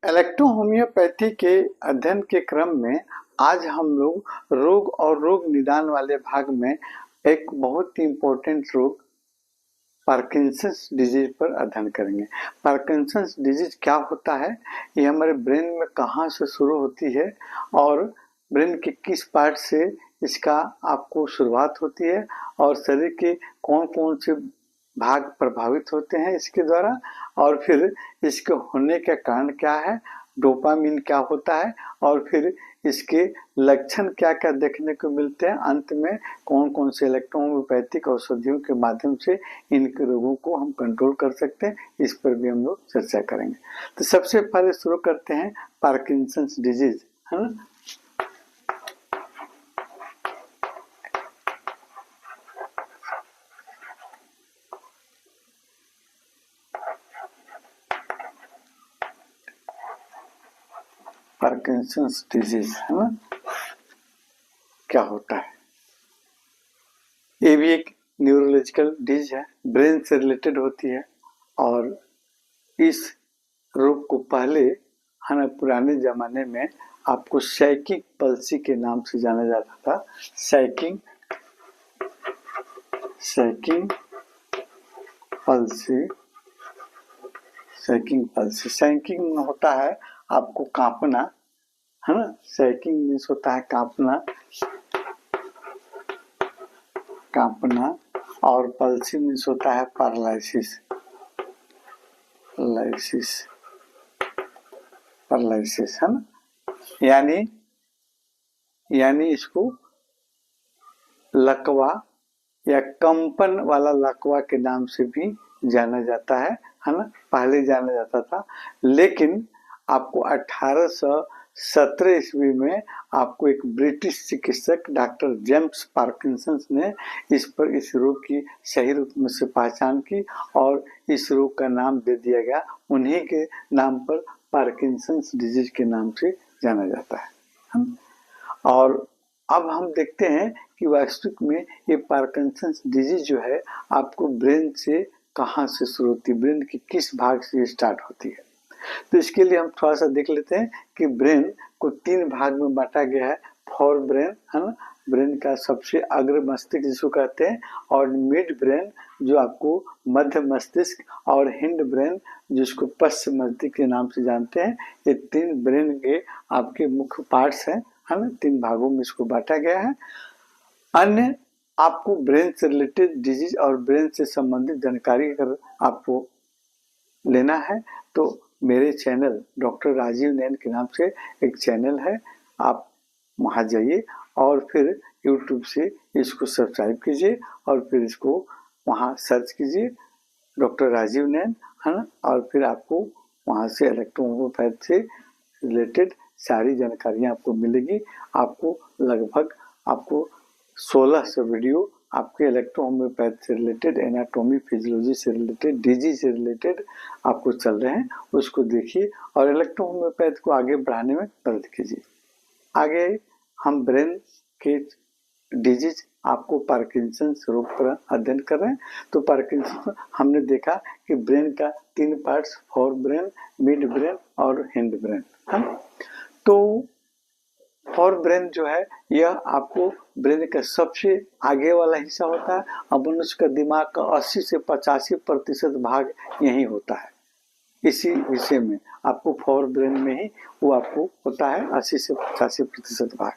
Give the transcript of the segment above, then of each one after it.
इलेक्ट्रोहोमियोपैथी के अध्ययन के क्रम में आज हम लोग रोग और रोग निदान वाले भाग में एक बहुत ही इम्पोर्टेंट रोग पार्किंसंस डिजीज पर अध्ययन करेंगे। पार्किंसंस डिजीज क्या होता है, ये हमारे ब्रेन में कहाँ से शुरू होती है और ब्रेन के किस पार्ट से इसका आपको शुरुआत होती है और शरीर के कौन कौन से भाग प्रभावित होते हैं इसके द्वारा, और फिर इसके होने का कारण क्या है, डोपामिन क्या होता है और फिर इसके लक्षण क्या क्या देखने को मिलते हैं, अंत में कौन कौन से इलेक्ट्रोहोमियोपैथिक औषधियों के माध्यम से इनके रोगों को हम कंट्रोल कर सकते हैं, इस पर भी हम लोग चर्चा करेंगे। तो सबसे पहले शुरू करते हैं पार्किंसंस डिजीज, है ना। पार्किंसंस डिजीज, है ना, क्या होता है। ये भी एक न्यूरोलॉजिकल डिजीज है, ब्रेन से रिलेटेड होती है और इस रोग को पहले है ना पुराने जमाने में आपको साइकिक पल्सी के नाम से जाना जाता था। साइकिक पल्सी साइकिंग होता है आपको कांपना, है ना। साइकिंग मीन्स होता है कांपना और पल्सी मीन्स होता है पैरालिसिस, है ना। यानी इसको लकवा या कंपन वाला लकवा के नाम से भी जाना जाता है ना। पहले जाना जाता था, लेकिन आपको 1817 ईस्वी में आपको एक ब्रिटिश चिकित्सक डॉक्टर जेम्स पार्किंसन ने इस रोग की सही रूप में से पहचान की और इस रोग का नाम दे दिया गया। उन्हीं के नाम पर पार्किंसंस डिजीज के नाम से जाना जाता है। और अब हम देखते हैं कि वास्तविक में ये पार्किंसंस डिजीज जो है आपको ब्रेन से कहाँ से शुरू होती है, ब्रेन के किस भाग से स्टार्ट होती है। तो इसके लिए हम थोड़ा सा देख लेते हैं कि ब्रेन को 3 भाग में बांटा गया है। फोर ब्रेन, है ना, ब्रेन का सबसे अग्र मस्तिष्क जिसको कहते हैं, और मिड ब्रेन जो आपको मध्य मस्तिष्क, और हिंड ब्रेन जिसको पश्चिम मस्तिष्क के नाम से जानते हैं। ये 3 ब्रेन के आपके मुख्य पार्ट्स हैं, है ना। 3 भागों में इसको बांटा गया है। अन्य आपको ब्रेन से रिलेटेड डिजीज और ब्रेन से संबंधित जानकारी अगर आपको लेना है तो मेरे चैनल डॉक्टर राजीव नैन के नाम से एक चैनल है, आप वहाँ जाइए और फिर यूट्यूब से इसको सब्सक्राइब कीजिए और फिर इसको वहाँ सर्च कीजिए डॉक्टर राजीव नैन, है ना। और फिर आपको वहाँ से इलेक्ट्रोहोमियोपैथ से रिलेटेड सारी जानकारियाँ आपको मिलेगी। आपको लगभग 1600 वीडियो आपके इलेक्ट्रोहोमियोपैथ से रिलेटेड, एनाटॉमी फिजियोलॉजी से रिलेटेड, डिजीज से रिलेटेड आपको चल रहे हैं, उसको देखिए और इलेक्ट्रोहोमियोपैथ को आगे बढ़ाने में मदद कीजिए। आगे हम ब्रेन के डिजीज आपको पार्किंसंस रोग पर अध्ययन कर रहे हैं। तो पार्किंसंस हमने देखा कि ब्रेन का 3 parts, fore brain, mid brain और हिंड ब्रेन, है। तो फोर ब्रेन जो है यह आपको ब्रेन का सबसे आगे वाला हिस्सा होता है और मनुष्य का दिमाग का 80 से 85% भाग यही होता है। इसी विषय में आपको फोर ब्रेन में ही वो आपको होता है 80 से 85% भाग,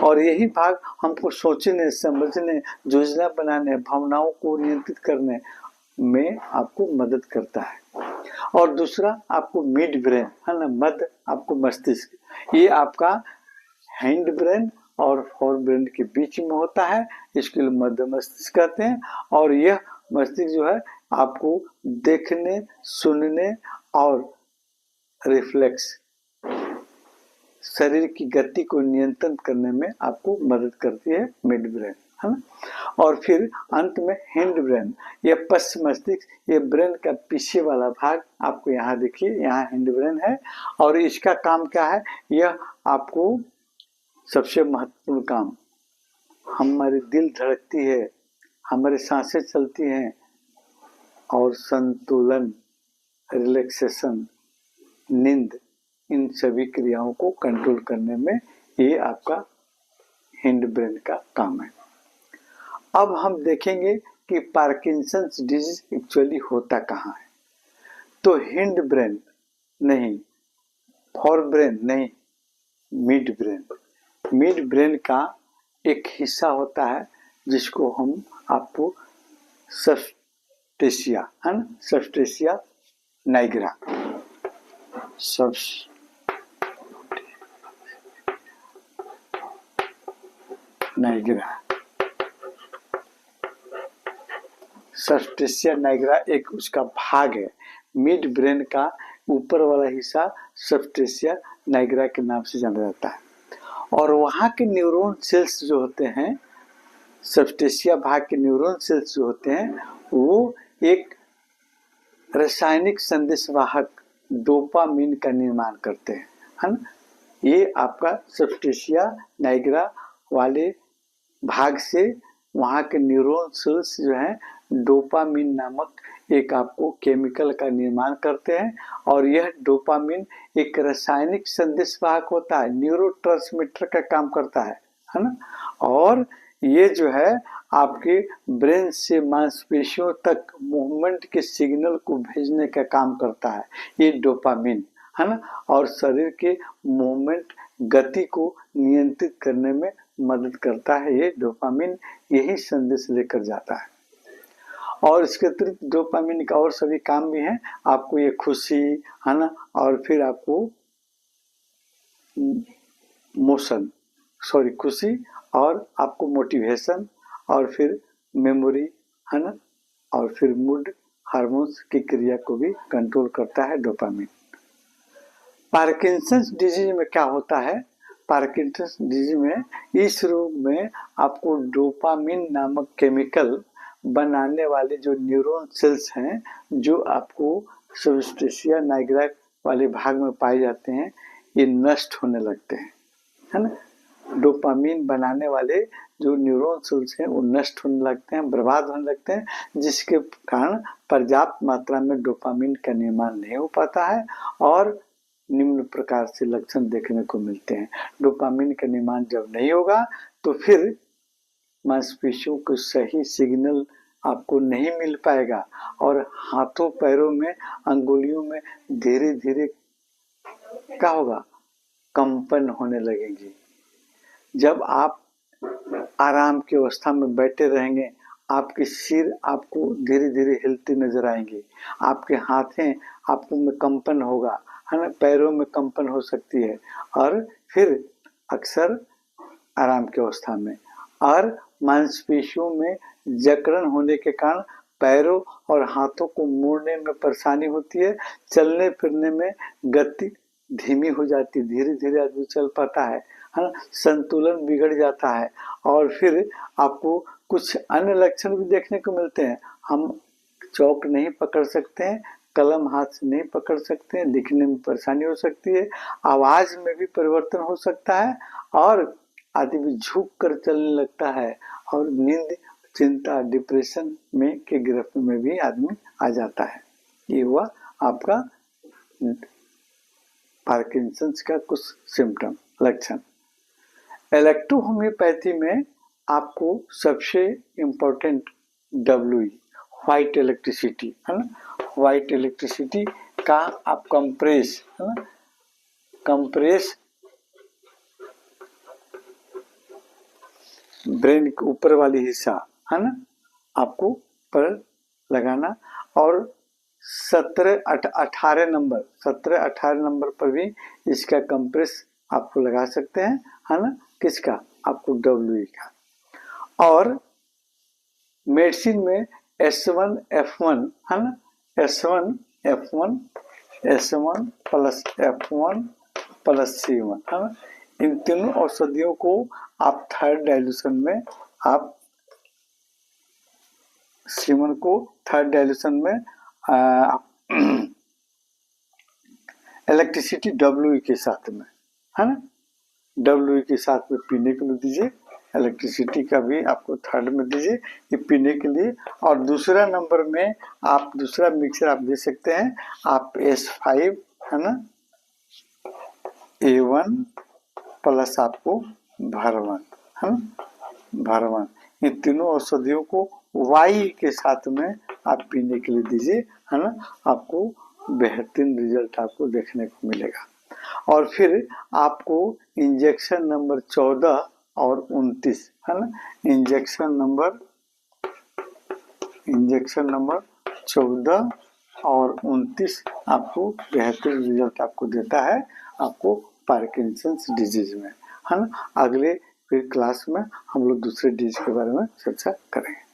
और यही भाग हमको सोचने, समझने, योजना बनाने, भावनाओं को नियंत्रित करने में आपको मदद करता है। और दूसरा आपको मिड ब्रेन, है ना, मध्य आपको मस्तिष्क, ये आपका हैंड ब्रेन और फोर ब्रेन के बीच में होता है, इसके लिए मध्य मस्तिष्क कहते हैं। और यह मस्तिष्क जो है आपको देखने, सुनने और रिफ्लेक्स, शरीर की गति को नियंत्रण करने में आपको मदद करती है मिड ब्रेन, है ना। और फिर अंत में हिंड ब्रेन, यह पश्चिम मस्तिष्क, ये ब्रेन का पीछे वाला भाग आपको यहाँ देखिए, यहाँ हिंड ब्रेन है और इसका काम क्या है, यह आपको सबसे महत्वपूर्ण काम, हमारी दिल धड़कती है, हमारी सांसें चलती हैं और संतुलन, रिलैक्सेशन, नींद, इन सभी क्रियाओं को कंट्रोल करने में ये आपका हिंड ब्रेन का काम है। अब हम देखेंगे कि पार्किंसंस डिजीज एक्चुअली होता कहाँ है। तो हिंड ब्रेन नहीं, फोर ब्रेन नहीं, मिड ब्रेन। मिड ब्रेन का एक हिस्सा होता है जिसको हम आपको सबस्टेशिया है ना, सबस्टेशिया नाइग्रा, सबस्टेशिया नाइग्रा एक उसका भाग है। मिड ब्रेन का ऊपर वाला हिस्सा सबस्टेशिया नाइग्रा के नाम से जाना जाता है। और वहाँ के न्यूरॉन सेल्स जो होते हैं, सबस्टेशिया भाग के न्यूरॉन सेल्स जो होते हैं, वो एक रासायनिक संदेशवाहक डोपामिन का निर्माण करते हैं, है ना। ये आपका सबस्टेशिया नाइग्रा वाले भाग से वहाँ के न्यूरॉन सेल्स जो हैं डोपामिन नामक एक आपको केमिकल का निर्माण करते हैं। और यह डोपामिन एक रासायनिक संदेशवाहक होता है, न्यूरोट्रांसमीटर का काम करता है ना। और ये जो है आपके ब्रेन से मांसपेशियों तक मूवमेंट के सिग्नल को भेजने का काम करता है ये डोपामिन, है ना। और शरीर के मूवमेंट गति को नियंत्रित करने में मदद करता है ये डोपामिन, यही संदेश लेकर जाता है। और इसके अतिरिक्त डोपामिन का और सभी काम भी हैं, आपको ये खुशी, है ना, और फिर आपको खुशी, और आपको मोटिवेशन, और फिर मेमोरी, है ना, और फिर मूड हार्मोन्स की क्रिया को भी कंट्रोल करता है डोपामिन। पार्किंसंस डिजीज में क्या होता है? पार्किंसंस डिजीज में, इस रोग में आपको डोपामिन नामक केमिकल बनाने वाले जो न्यूरॉन सेल्स हैं, जो आपको सबस्टेशिया नाइग्रा वाले भाग में पाए जाते हैं, ये नष्ट होने लगते हैं, है ना। डोपामिन बनाने वाले जो न्यूरॉन सेल्स हैं वो नष्ट होने लगते हैं, बर्बाद होने लगते हैं, जिसके कारण पर्याप्त मात्रा में डोपामिन का निर्माण नहीं हो पाता है और निम्न प्रकार से लक्षण देखने को मिलते हैं। डोपामिन का निर्माण जब नहीं होगा तो फिर मांसपेशियों को सही सिग्नल आपको नहीं मिल पाएगा और हाथों पैरों में, अंगुलियों में धीरे धीरे क्या होगा? कंपन होने लगेंगी। जब आप आराम की अवस्था में बैठे रहेंगे, आपके सिर आपको धीरे धीरे हिलते नजर आएंगे, आपके हाथें आपको में कंपन होगा, है ना, पैरों में कंपन हो सकती है। और फिर अक्सर आराम की अवस्था में और मांसपेशियों में जकड़न होने के कारण पैरों और हाथों को मोड़ने में परेशानी होती है, चलने फिरने में गति धीमी हो जाती है, धीरे धीरे आदमी चल पाता है ना, संतुलन बिगड़ जाता है। और फिर आपको कुछ अन्य लक्षण भी देखने को मिलते हैं। हम चौक नहीं पकड़ सकते हैं, कलम हाथ से नहीं पकड़ सकते हैं, लिखने में परेशानी हो सकती है, आवाज में भी परिवर्तन हो सकता है, और आदमी झुक कर चलने लगता है, और नींद, चिंता, डिप्रेशन में के गिरफ्त में भी आदमी आ जाता है। ये हुआ आपका पार्किंसंस का कुछ सिम्टम, लक्षण। इलेक्ट्रोहोम्योपैथी में आपको सबसे इम्पोर्टेंट WE, व्हाइट इलेक्ट्रिसिटी, है ना, व्हाइट इलेक्ट्रिसिटी का आप कंप्रेस, है ना, कंप्रेस ब्रेन के ऊपर वाली हिस्सा, है ना, आपको पर लगाना। और 17-18 नंबर पर भी इसका कंप्रेस आपको लगा सकते हैं, है ना, किसका? आपको WE का। और मेडिसिन में S1F1, है ना, S1F1 plus F1 plus C1, है ना, इन तीनों औषधियों को आप थर्ड डाइल्यूशन में, आप C1 को थर्ड डाइल्यूशन में इलेक्ट्रिसिटी WE के साथ में, है ना, WE के साथ में पीने के लिए दीजिए, इलेक्ट्रिसिटी का भी आपको थर्ड में दीजिए ये पीने के लिए। और दूसरा नंबर में आप दूसरा मिक्सर आप दे सकते हैं, आप S5, है ना, A1 प्लस आपको भरवन, है ना, भरवन, इन तीनों औषधियों को Y के साथ में आप पीने के लिए दीजिए, है ना, आपको बेहतरीन रिजल्ट आपको देखने को मिलेगा। और फिर आपको इंजेक्शन नंबर 14 और 29, है ना, इंजेक्शन नंबर 14 और 29 आपको बेहतरीन रिजल्ट आपको देता है, आपको पार्किंसंस डिजीज में, है ना। अगले फिर क्लास में हम लोग दूसरे डिजीज के बारे में चर्चा करेंगे।